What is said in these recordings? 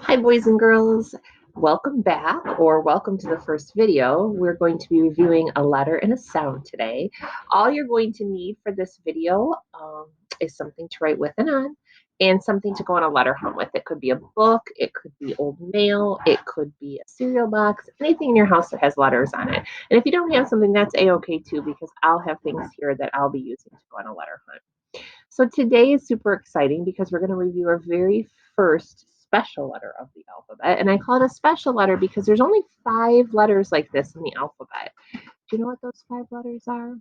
Hi, boys and girls. Welcome back, or welcome to the first video. We're going to be reviewing a letter and a sound today. All you're going to need for this video is something to write with and on, and something to go on a letter hunt with. It could be a book, it could be old mail, it could be a cereal box, anything in your house that has letters on it. And if you don't have something, that's a-okay too, because I'll have things here that I'll be using to go on a letter hunt. So today is super exciting because we're going to review our very first special letter of the alphabet. And I call it a special letter because there's only 5 letters like this in the alphabet. Do you know what those 5 letters are?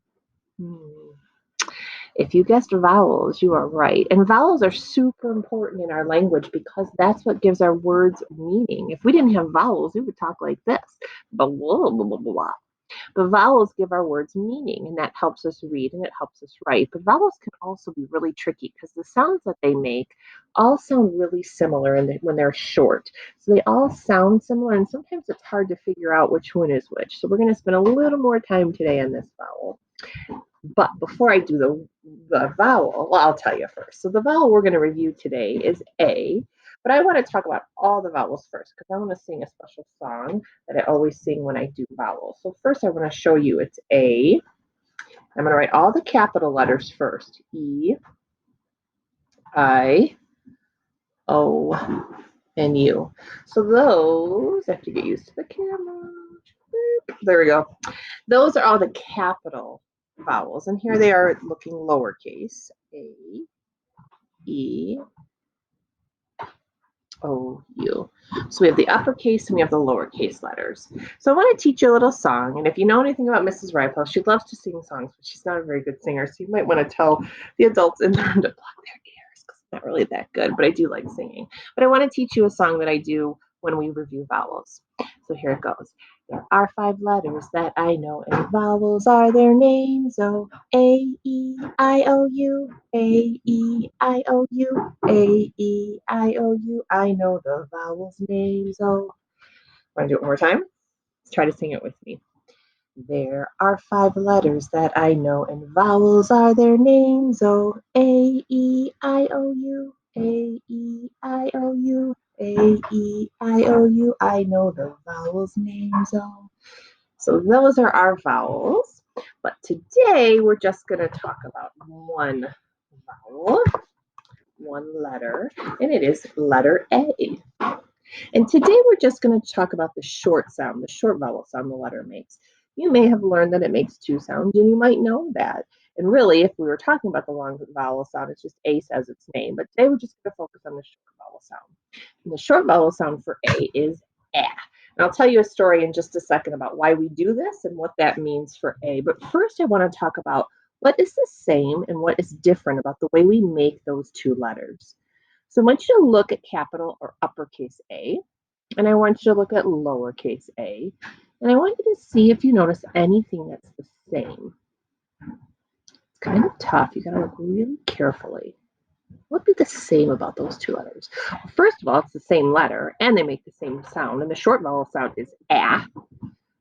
If you guessed vowels, you are right. And vowels are super important in our language because that's what gives our words meaning. If we didn't have vowels, we would talk like this. Blah, blah, blah, blah, blah. But vowels give our words meaning, and that helps us read and it helps us write. But vowels can also be really tricky because the sounds that they make all sound really similar when they're short. So they all sound similar, and sometimes it's hard to figure out which one is which. So we're going to spend a little more time today on this vowel. But before I do the vowel, well, I'll tell you first. So the vowel we're going to review today is A. But I want to talk about all the vowels first because I want to sing a special song that I always sing when I do vowels. So first I want to show you it's A. I'm going to write all the capital letters first. E, I, O, and U. So those, I have to get used to the camera. There we go. Those are all the capital vowels. And here they are looking lowercase. A, E, O, U. So we have the uppercase and we have the lowercase letters. So I want to teach you a little song. And if you know anything about Mrs. Ripple, she loves to sing songs, but she's not a very good singer. So you might want to tell the adults in the room to block their ears because it's not really that good, but I do like singing. But I want to teach you a song that I do when we review vowels. So here it goes. There are 5 letters that I know, and vowels are their names. Oh, A, E, I, O, U, A, E, I, O, U, A, E, I, O, U. I know the vowels' names. Oh, want to do it one more time? Let's try to sing it with me. There are 5 letters that I know, and vowels are their names. Oh, A, E, I, O, U, A, E, I, O, U, A, E, I, O, U. I know the vowels' names. Oh. So those are our vowels. But today we're just going to talk about one vowel, one letter, and it is letter A. And today we're just going to talk about the short sound, the short vowel sound the letter makes. You may have learned that it makes 2 sounds, and you might know that. And really, if we were talking about the long vowel sound, it's just A says its name. But today we're just going to focus on the short vowel sound. And the short vowel sound for A is A. And I'll tell you a story in just a second about why we do this and what that means for A. But first, I want to talk about what is the same and what is different about the way we make those 2 letters. So I want you to look at capital or uppercase A, and I want you to look at lowercase a, and I want you to see if you notice anything that's the same. It's kind of tough. You got to look really carefully. What would be the same about those 2 letters? Well, first of all, it's the same letter, and they make the same sound, and the short vowel sound is A.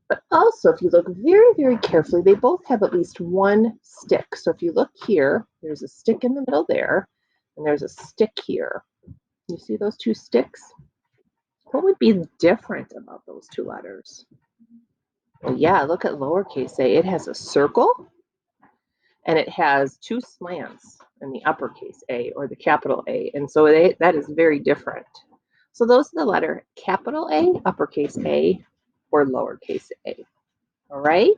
But also, if you look very, very carefully, they both have at least one stick. So if you look here, there's a stick in the middle there, and there's a stick here. You see those 2 sticks? What would be different about those 2 letters? Well, yeah, look at lowercase a. It has a circle and it has 2 slants in the uppercase A or the capital A. And so that is very different. So those are the letter capital A, uppercase A, or lowercase a. All right?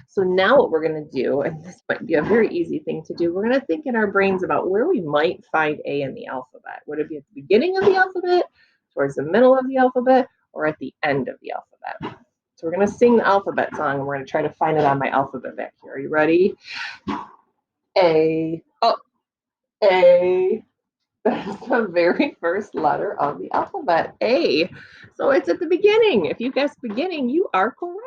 So now what we're going to do, and this might be a very easy thing to do, we're going to think in our brains about where we might find A in the alphabet. Would it be at the beginning of the alphabet, towards the middle of the alphabet, or at the end of the alphabet? So we're going to sing the alphabet song, and we're going to try to find it on my alphabet back here. Are you ready? A. Oh, A. That's the very first letter of the alphabet, A. So it's at the beginning. If you guessed beginning, you are correct.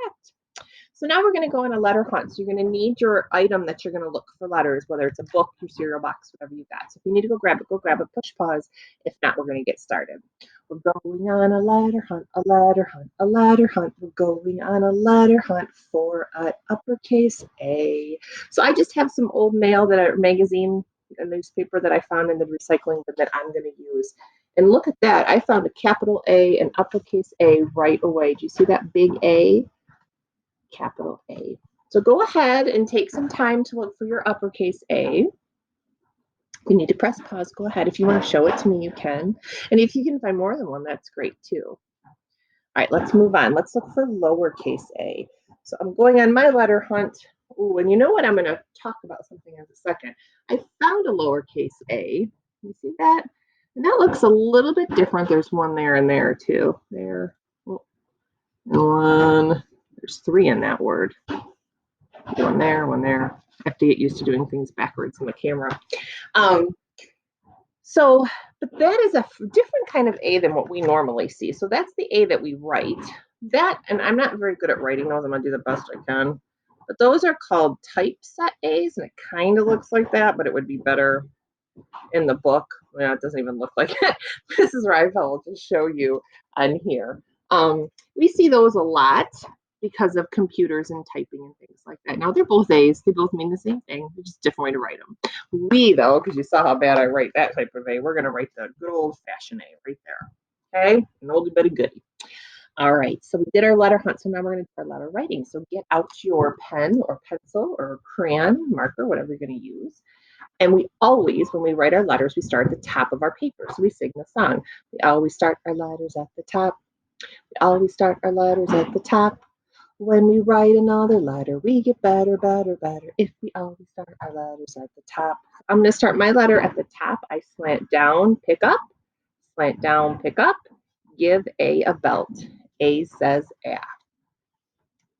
So now we're going to go on a letter hunt. So you're going to need your item that you're going to look for letters, whether it's a book, your cereal box, whatever you got. So if you need to go grab it, push pause. If not, we're going to get started. We're going on a letter hunt, a letter hunt, a letter hunt. We're going on a letter hunt for an uppercase A. So I just have some old mail magazine, a newspaper that I found in the recycling bin that I'm going to use. And look at that. I found a capital A and uppercase A right away. Do you see that big A? Capital A. So go ahead and take some time to look for your uppercase A. If you need to press pause, go ahead. If you want to show it to me, you can. And if you can find more than one, that's great too. All right, let's move on. Let's look for lowercase a. So I'm going on my letter hunt. Ooh, and you know what? I'm going to talk about something in a second. I found a lowercase a. You see that? And that looks a little bit different. There's one there and there too. There. One. There's three in that word. One there, one there. I have to get used to doing things backwards in the camera. But that is a different kind of A than what we normally see. So that's the A that we write. That, and I'm not very good at writing those. I'm going to do the best I can. But those are called typeset A's, and it kind of looks like that, but it would be better in the book. Well, it doesn't even look like it. Mrs. Reifel will just show you on here. We see those a lot because of computers and typing and things like that. Now, they're both A's. They both mean the same thing. They're just a different way to write them. We, though, because you saw how bad I write that type of A, we're going to write the good old-fashioned A right there. Okay? An oldie bitty goodie. All right, so we did our letter hunt, so now we're going to do our letter writing. So get out your pen or pencil or crayon, marker, whatever you're going to use. And we always, when we write our letters, we start at the top of our paper. So we sing the song. We always start our letters at the top. We always start our letters at the top. When we write another letter, we get better, better, better. If we always start our letters at the top. I'm going to start my letter at the top. I slant down, pick up. Slant down, pick up. Give A belt. A says A.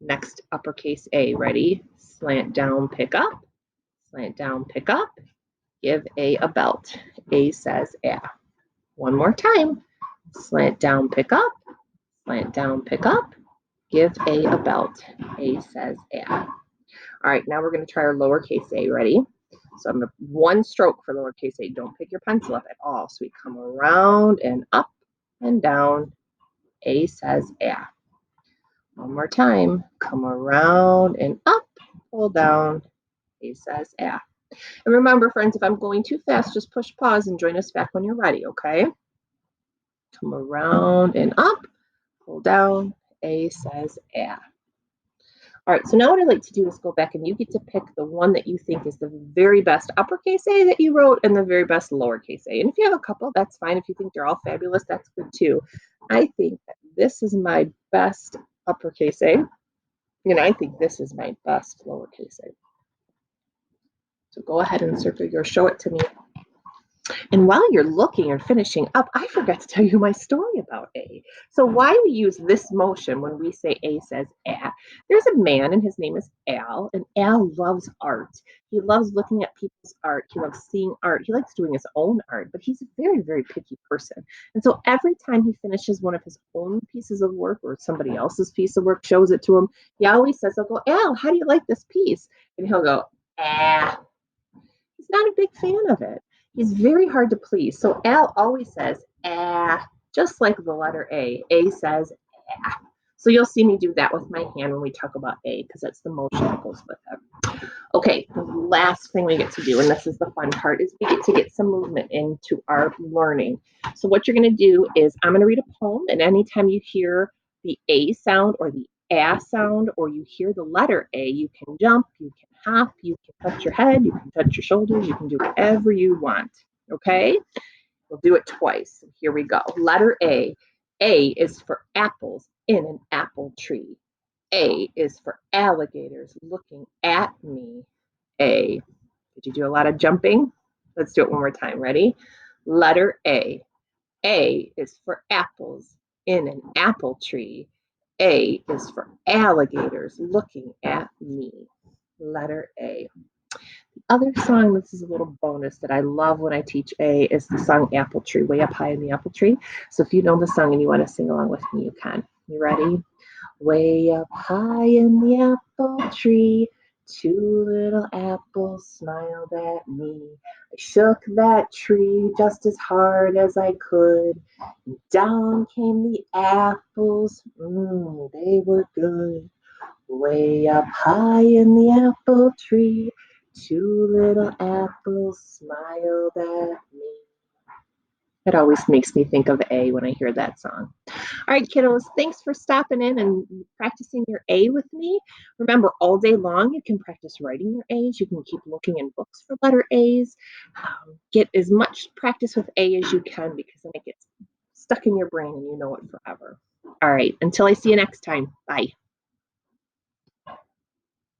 Next, uppercase A. Ready? Slant down, pick up. Slant down, pick up. Give A belt. A says A. One more time. Slant down, pick up. Slant down, pick up. Give A belt. A says A. All right, now we're going to try our lowercase a. Ready? So I'm going to one stroke for lowercase a. Don't pick your pencil up at all. So we come around and up and down. A says A. One more time. Come around and up, pull down. A says A. And remember, friends, if I'm going too fast, just push pause and join us back when you're ready, okay? Come around and up, pull down. A says A. All right, so now what I'd like to do is go back and you get to pick the one that you think is the very best uppercase A that you wrote and the very best lowercase a. And if you have a couple, that's fine. If you think they're all fabulous, that's good too. I think that this is my best uppercase A, and I think this is my best lowercase a. So go ahead and circle yours, show it to me. And while you're looking or finishing up, I forgot to tell you my story about A. So why we use this motion when we say A says A. There's a man and his name is Al, and Al loves art. He loves looking at people's art. He loves seeing art. He likes doing his own art, but he's a very, very picky person. And so every time he finishes one of his own pieces of work or somebody else's piece of work, shows it to him, he always says, I'll go, Al, how do you like this piece? And he'll go, ah. He's not a big fan of it. He's very hard to please. So Al always says, ah, just like the letter A. A says, ah. So you'll see me do that with my hand when we talk about A, because that's the motion that goes with it. Okay, the last thing we get to do, and this is the fun part, is we get to get some movement into our learning. So what you're going to do is I'm going to read a poem, and anytime you hear the A sound or the A sound, or you hear the letter A, you can jump, you can hop, you can touch your head, you can touch your shoulders, you can do whatever you want. Okay? We'll do it twice. Here we go. Letter A. A is for apples in an apple tree. A is for alligators looking at me. A. Did you do a lot of jumping? Let's do it one more time. Ready? Letter A. A is for apples in an apple tree. A is for alligators looking at me. Letter A. The other song, this is a little bonus that I love when I teach A, is the song Apple Tree, Way Up High in the Apple Tree. So if you know the song and you want to sing along with me, you can. You ready? Way up high in the apple tree, two little apples smiled at me. I shook that tree just as hard as I could. And down came the apples. They were good. Way up high in the apple tree, two little apples smiled at me. It always makes me think of A when I hear that song. All right, kiddos, thanks for stopping in and practicing your A with me. Remember, all day long, you can practice writing your A's. You can keep looking in books for letter A's. Get as much practice with A as you can because then it gets stuck in your brain and you know it forever. All right, until I see you next time. Bye.